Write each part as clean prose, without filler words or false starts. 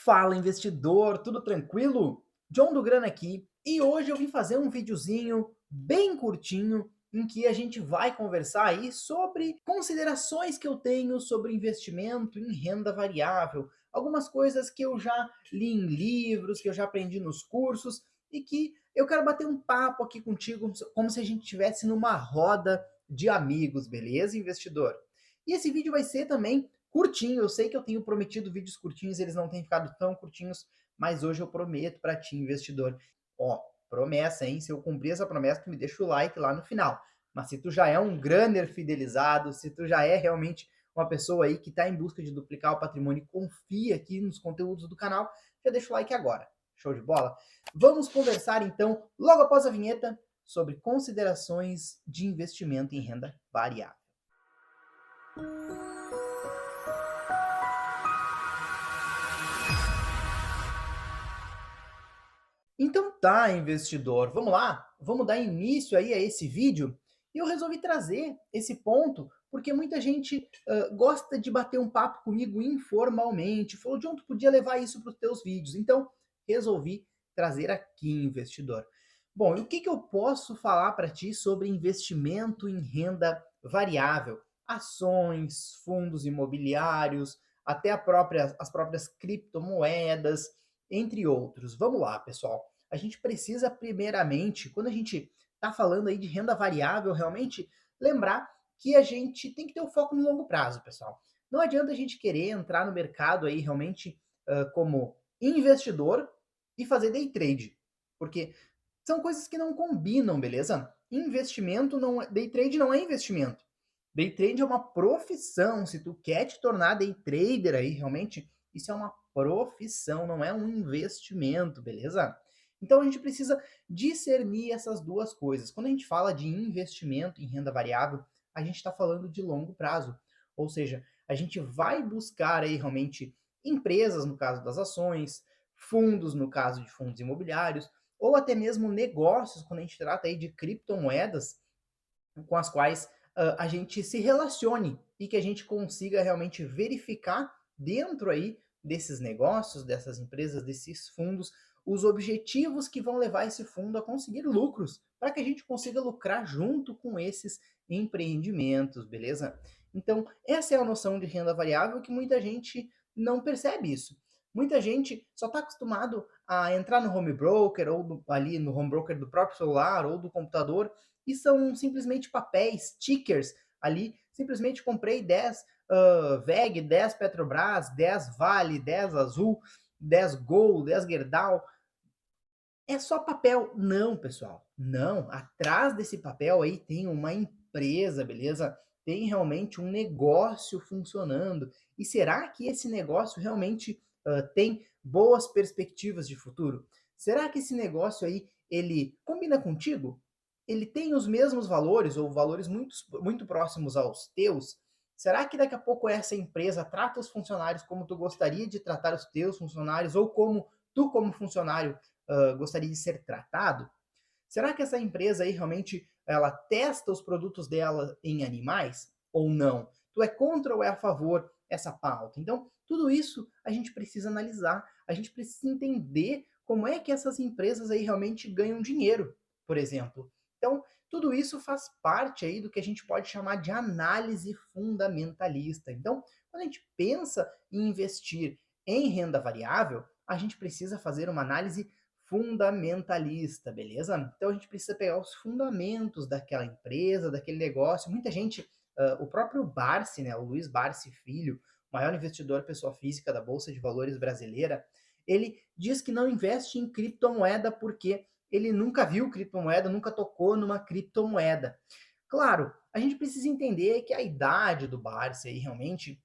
Fala investidor, tudo tranquilo? John do Grana aqui e hoje eu vim fazer um videozinho bem curtinho em que a gente vai conversar aí sobre considerações que eu tenho sobre investimento em renda variável, algumas coisas que eu já li em livros, que eu já aprendi nos cursos e que eu quero bater um papo aqui contigo como se a gente estivesse numa roda de amigos, beleza, investidor? E esse vídeo vai ser também curtinho. Eu sei que eu tenho prometido vídeos curtinhos, eles não têm ficado tão curtinhos, mas hoje eu prometo para ti, investidor. Ó, promessa, hein? Se eu cumprir essa promessa, tu me deixa o like lá no final. Mas se tu já é um grander fidelizado, se tu já é realmente uma pessoa aí que está em busca de duplicar o patrimônio e confia aqui nos conteúdos do canal, já deixa o like agora. Show de bola? Vamos conversar então, logo após a vinheta, sobre considerações de investimento em renda variável. Então tá, investidor, vamos lá? Vamos dar início aí a esse vídeo. E eu resolvi trazer esse ponto porque muita gente gosta de bater um papo comigo informalmente. Falou, John, tu podia levar isso para os teus vídeos. Então, resolvi trazer aqui, investidor. Bom, e o que eu posso falar para ti sobre investimento em renda variável? Ações, fundos imobiliários, até as próprias criptomoedas, entre outros. Vamos lá, pessoal. A gente precisa, primeiramente, quando a gente está falando aí de renda variável, realmente lembrar que a gente tem que ter o foco no longo prazo, pessoal. Não adianta a gente querer entrar no mercado aí realmente como investidor e fazer day trade, porque são coisas que não combinam, beleza? Investimento não é, day trade não é investimento. Day trade é uma profissão. Se tu quer te tornar day trader aí, realmente, isso é uma profissão, não é um investimento, beleza? Então a gente precisa discernir essas duas coisas. Quando a gente fala de investimento em renda variável, a gente está falando de longo prazo. Ou seja, a gente vai buscar aí realmente empresas, no caso das ações, fundos, no caso de fundos imobiliários, ou até mesmo negócios, quando a gente trata aí de criptomoedas, com as quais a gente se relacione e que a gente consiga realmente verificar dentro aí desses negócios, dessas empresas, desses fundos, os objetivos que vão levar esse fundo a conseguir lucros, para que a gente consiga lucrar junto com esses empreendimentos, beleza? Então, essa é a noção de renda variável que muita gente não percebe isso. Muita gente só está acostumado a entrar no home broker ou ali no home broker do próprio celular ou do computador e são simplesmente papéis, stickers ali. Simplesmente comprei 10 VEG, 10 Petrobras, 10 Vale, 10 Azul, 10 Gol, 10 Gerdau. É só papel. Não, pessoal. Não. Atrás desse papel aí tem uma empresa, beleza? Tem realmente um negócio funcionando. E será que esse negócio realmente tem boas perspectivas de futuro? Será que esse negócio aí, ele combina contigo? Ele tem os mesmos valores ou valores muito próximos aos teus? Será que daqui a pouco essa empresa trata os funcionários como tu gostaria de tratar os teus funcionários ou como tu, como funcionário, gostaria de ser tratado? Será que essa empresa aí realmente ela testa os produtos dela em animais ou não? Tu é contra ou é a favor essa pauta? Então, tudo isso a gente precisa analisar, a gente precisa entender como é que essas empresas aí realmente ganham dinheiro, por exemplo. Então, tudo isso faz parte aí do que a gente pode chamar de análise fundamentalista. Então, quando a gente pensa em investir em renda variável, a gente precisa fazer uma análise fundamentalista, beleza? Então a gente precisa pegar os fundamentos daquela empresa, daquele negócio. Muita gente, o próprio Barsi, né, o Luiz Barsi Filho, maior investidor pessoa física da Bolsa de Valores brasileira, ele diz que não investe em criptomoeda porque ele nunca viu criptomoeda, nunca tocou numa criptomoeda. Claro, a gente precisa entender que a idade do Barsi aí realmente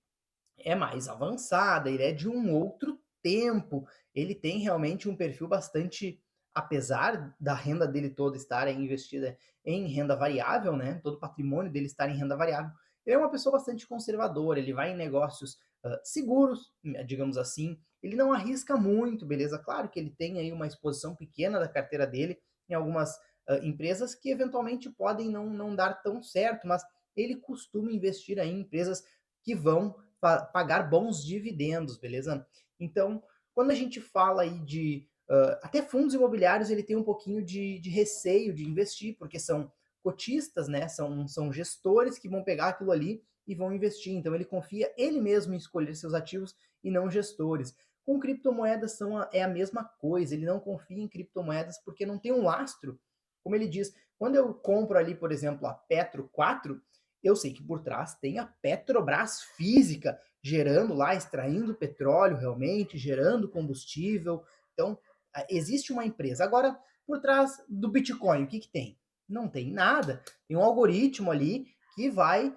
é mais avançada, ele é de um outro tempo, ele tem realmente um perfil bastante, apesar da renda dele toda estar investida em renda variável, né, todo o patrimônio dele estar em renda variável, ele é uma pessoa bastante conservadora, ele vai em negócios seguros, digamos assim, ele não arrisca muito, beleza? Claro que ele tem aí uma exposição pequena da carteira dele em algumas empresas que eventualmente podem não dar tão certo, mas ele costuma investir aí em empresas que vão pagar bons dividendos, beleza? Então, Quando a gente fala aí de até fundos imobiliários, ele tem um pouquinho de receio de investir, porque são cotistas, né? São gestores que vão pegar aquilo ali e vão investir. Então ele confia ele mesmo em escolher seus ativos e não gestores. Com criptomoedas é a mesma coisa, ele não confia em criptomoedas porque não tem um lastro. Como ele diz, quando eu compro ali, por exemplo, a Petro 4, eu sei que por trás tem a Petrobras física, gerando lá, extraindo petróleo realmente, gerando combustível. Então, existe uma empresa. Agora, por trás do Bitcoin, o que tem? Não tem nada. Tem um algoritmo ali que vai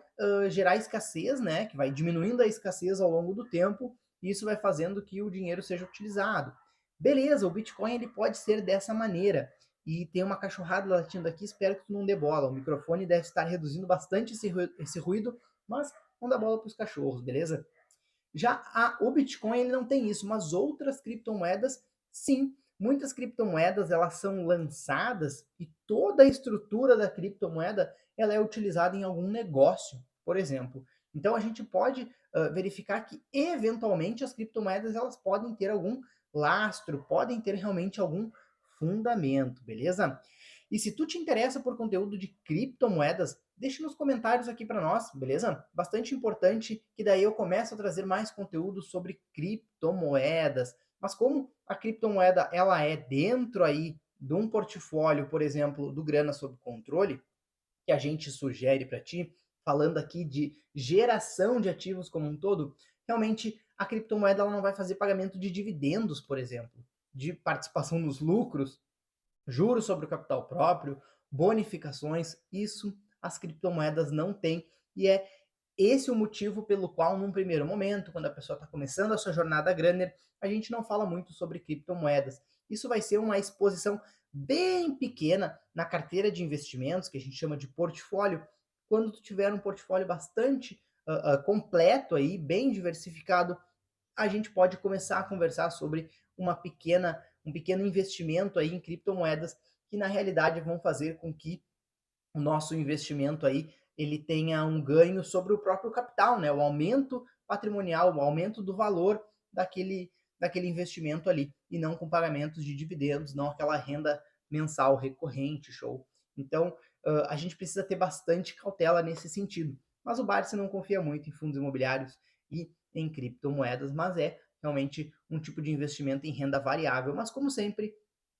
gerar escassez, né? Que vai diminuindo a escassez ao longo do tempo, e isso vai fazendo que o dinheiro seja utilizado. Beleza, o Bitcoin ele pode ser dessa maneira. E tem uma cachorrada latindo aqui, espero que tu não dê bola. O microfone deve estar reduzindo bastante esse ruído, mas não dá bola para os cachorros, beleza? Já o Bitcoin ele não tem isso, mas outras criptomoedas, sim. Muitas criptomoedas elas são lançadas e toda a estrutura da criptomoeda ela é utilizada em algum negócio, por exemplo. Então a gente pode verificar que eventualmente as criptomoedas elas podem ter algum lastro, podem ter realmente algum fundamento, beleza? E se tu te interessa por conteúdo de criptomoedas, deixa nos comentários aqui para nós, beleza? Bastante importante que daí eu começo a trazer mais conteúdo sobre criptomoedas. Mas como a criptomoeda ela é dentro aí de um portfólio, por exemplo, do Grana Sob Controle, que a gente sugere para ti, falando aqui de geração de ativos como um todo, realmente a criptomoeda ela não vai fazer pagamento de dividendos, por exemplo, de participação nos lucros, juros sobre o capital próprio, bonificações, isso as criptomoedas não têm e é esse o motivo pelo qual, num primeiro momento, quando a pessoa está começando a sua jornada Grunner, a gente não fala muito sobre criptomoedas. Isso vai ser uma exposição bem pequena na carteira de investimentos, que a gente chama de portfólio, quando tu tiver um portfólio bastante completo aí, bem diversificado, a gente pode começar a conversar sobre um pequeno investimento aí em criptomoedas que na realidade vão fazer com que o nosso investimento aí ele tenha um ganho sobre o próprio capital, né? O aumento patrimonial, o aumento do valor daquele investimento ali, e não com pagamentos de dividendos, não aquela renda mensal recorrente, show. Então, a gente precisa ter bastante cautela nesse sentido. Mas o Barsi não confia muito em fundos imobiliários e em criptomoedas, mas é realmente um tipo de investimento em renda variável. Mas como sempre,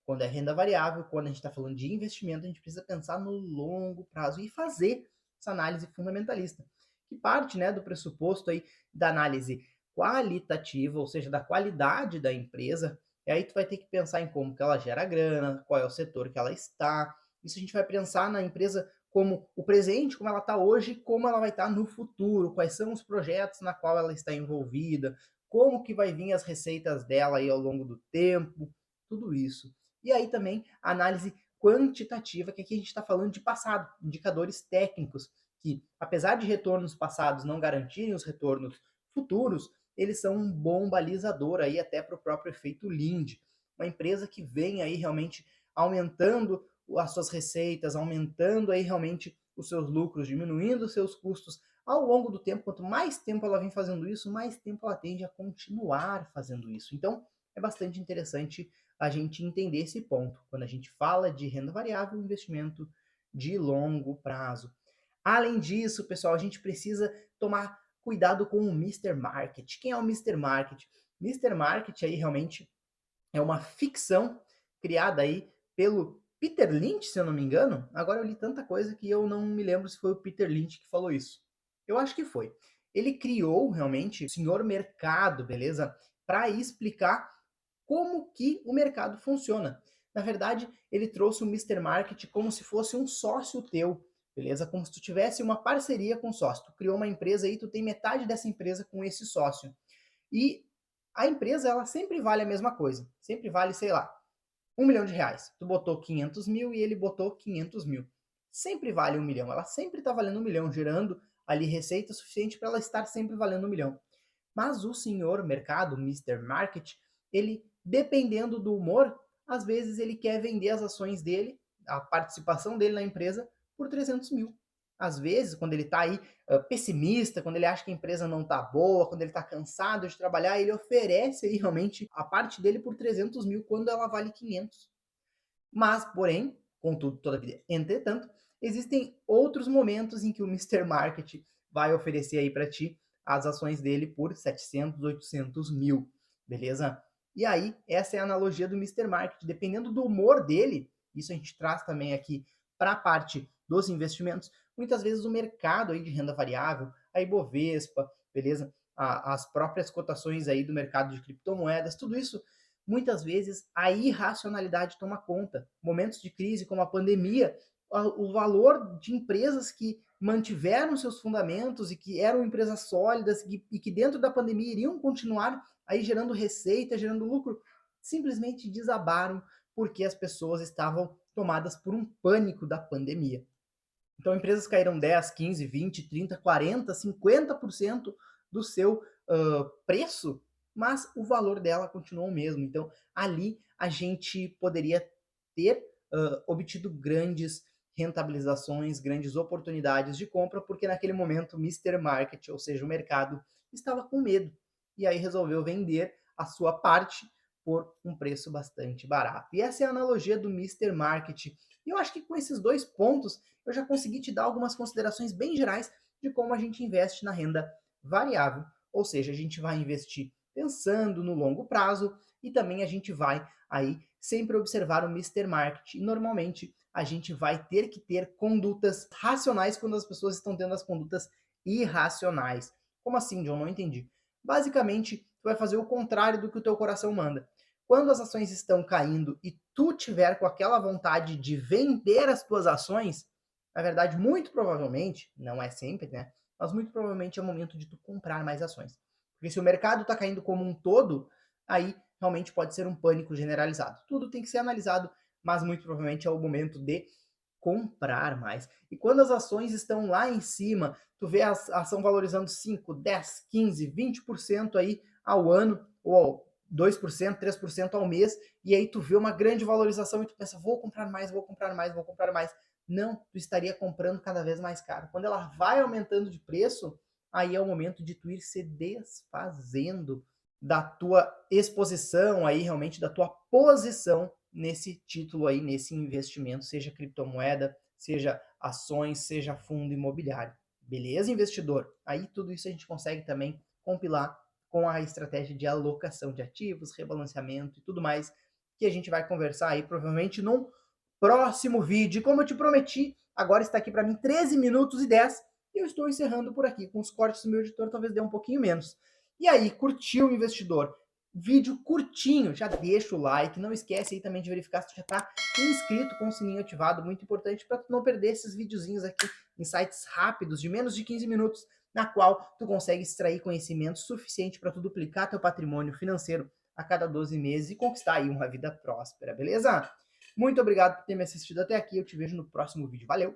quando é renda variável, quando a gente está falando de investimento, a gente precisa pensar no longo prazo e fazer essa análise fundamentalista, que parte, né, do pressuposto aí da análise qualitativa, ou seja, da qualidade da empresa. E aí tu vai ter que pensar em como que ela gera grana, qual é o setor que ela está. Isso a gente vai pensar na empresa como o presente, como ela está hoje, como ela vai estar no futuro, quais são os projetos na qual ela está envolvida, como que vai vir as receitas dela aí ao longo do tempo, tudo isso. E aí também a análise quantitativa, que aqui a gente está falando de passado, indicadores técnicos, que apesar de retornos passados não garantirem os retornos futuros, eles são um bom balizador aí até para o próprio efeito Linde. Uma empresa que vem aí realmente aumentando as suas receitas, aumentando aí realmente os seus lucros, diminuindo os seus custos ao longo do tempo. Quanto mais tempo ela vem fazendo isso, mais tempo ela tende a continuar fazendo isso. Então, é bastante interessante a gente entender esse ponto, quando a gente fala de renda variável, investimento de longo prazo. Além disso, pessoal, a gente precisa tomar cuidado com o Mister Market. Quem é o Mister Market? Mister Market aí realmente é uma ficção criada aí pelo Peter Lynch, se eu não me engano. Agora eu li tanta coisa que eu não me lembro se foi o Peter Lynch que falou isso. Eu acho que foi. Ele criou realmente o Senhor Mercado, beleza? Para explicar como que o mercado funciona. Na verdade, ele trouxe o Mister Market como se fosse um sócio teu, beleza? Como se tu tivesse uma parceria com o sócio. Tu criou uma empresa e tu tem metade dessa empresa com esse sócio. E a empresa, ela sempre vale a mesma coisa. Sempre vale, sei lá, R$ 1 milhão. Tu botou 500 mil e ele botou 500 mil. Sempre vale 1 milhão. Ela sempre está valendo 1 milhão, gerando ali receita suficiente para ela estar sempre valendo 1 milhão. Mas o senhor mercado, Mister Market, ele, dependendo do humor, às vezes ele quer vender as ações dele, a participação dele na empresa, por 300 mil. às vezes, quando ele está aí pessimista, quando ele acha que a empresa não está boa, quando ele está cansado de trabalhar, ele oferece aí realmente a parte dele por 300 mil quando ela vale 500. Mas, porém, contudo, todavia, entretanto, existem outros momentos em que o Mister Market vai oferecer aí para ti as ações dele por 700, 800 mil, beleza? E aí, essa é a analogia do Mister Market. Dependendo do humor dele, isso a gente traz também aqui para a parte dos investimentos, muitas vezes o mercado aí de renda variável, a Ibovespa, beleza? As próprias cotações aí do mercado de criptomoedas, tudo isso muitas vezes a irracionalidade toma conta. Momentos de crise como a pandemia, o valor de empresas que mantiveram seus fundamentos e que eram empresas sólidas e que dentro da pandemia iriam continuar aí gerando receita, gerando lucro, simplesmente desabaram porque as pessoas estavam tomadas por um pânico da pandemia. Então, empresas caíram 10, 15, 20, 30, 40, 50% do seu preço, mas o valor dela continuou o mesmo. Então, ali a gente poderia ter obtido grandes rentabilizações, grandes oportunidades de compra, porque naquele momento o Mister Market, ou seja, o mercado, estava com medo. E aí resolveu vender a sua parte por um preço bastante barato. E essa é a analogia do Mister Market. E eu acho que com esses dois pontos eu já consegui te dar algumas considerações bem gerais de como a gente investe na renda variável. Ou seja, a gente vai investir pensando no longo prazo e também a gente vai aí sempre observar o Mister Market. E normalmente a gente vai ter que ter condutas racionais quando as pessoas estão tendo as condutas irracionais. Como assim, John? Não entendi. Basicamente, tu vai fazer o contrário do que o teu coração manda. Quando as ações estão caindo e tu tiver com aquela vontade de vender as tuas ações, na verdade, muito provavelmente, não é sempre, né? Mas muito provavelmente é o momento de tu comprar mais ações. Porque se o mercado está caindo como um todo, aí realmente pode ser um pânico generalizado. Tudo tem que ser analisado, mas muito provavelmente é o momento de comprar mais. E quando as ações estão lá em cima, tu vê a ação valorizando 5, 10, 15, 20% aí ao ano, ou 2%, 3% ao mês, e aí tu vê uma grande valorização e tu pensa, vou comprar mais, vou comprar mais, vou comprar mais. Não, tu estaria comprando cada vez mais caro. Quando ela vai aumentando de preço, aí é o momento de tu ir se desfazendo da tua exposição aí, realmente da tua posição nesse título aí, nesse investimento, seja criptomoeda, seja ações, seja fundo imobiliário. Beleza, investidor? Aí tudo isso a gente consegue também compilar com a estratégia de alocação de ativos, rebalanceamento e tudo mais, que a gente vai conversar aí provavelmente num próximo vídeo. E como eu te prometi, agora está aqui para mim 13 minutos e 10 e eu estou encerrando por aqui. Com os cortes do meu editor talvez dê um pouquinho menos. E aí, curtiu, investidor? Vídeo curtinho, já deixa o like, não esquece aí também de verificar se tu já está inscrito com o sininho ativado, muito importante para tu não perder esses videozinhos aqui, insights rápidos de menos de 15 minutos, na qual tu consegue extrair conhecimento suficiente para tu duplicar teu patrimônio financeiro a cada 12 meses e conquistar aí uma vida próspera, beleza? Muito obrigado por ter me assistido até aqui, eu te vejo no próximo vídeo. Valeu!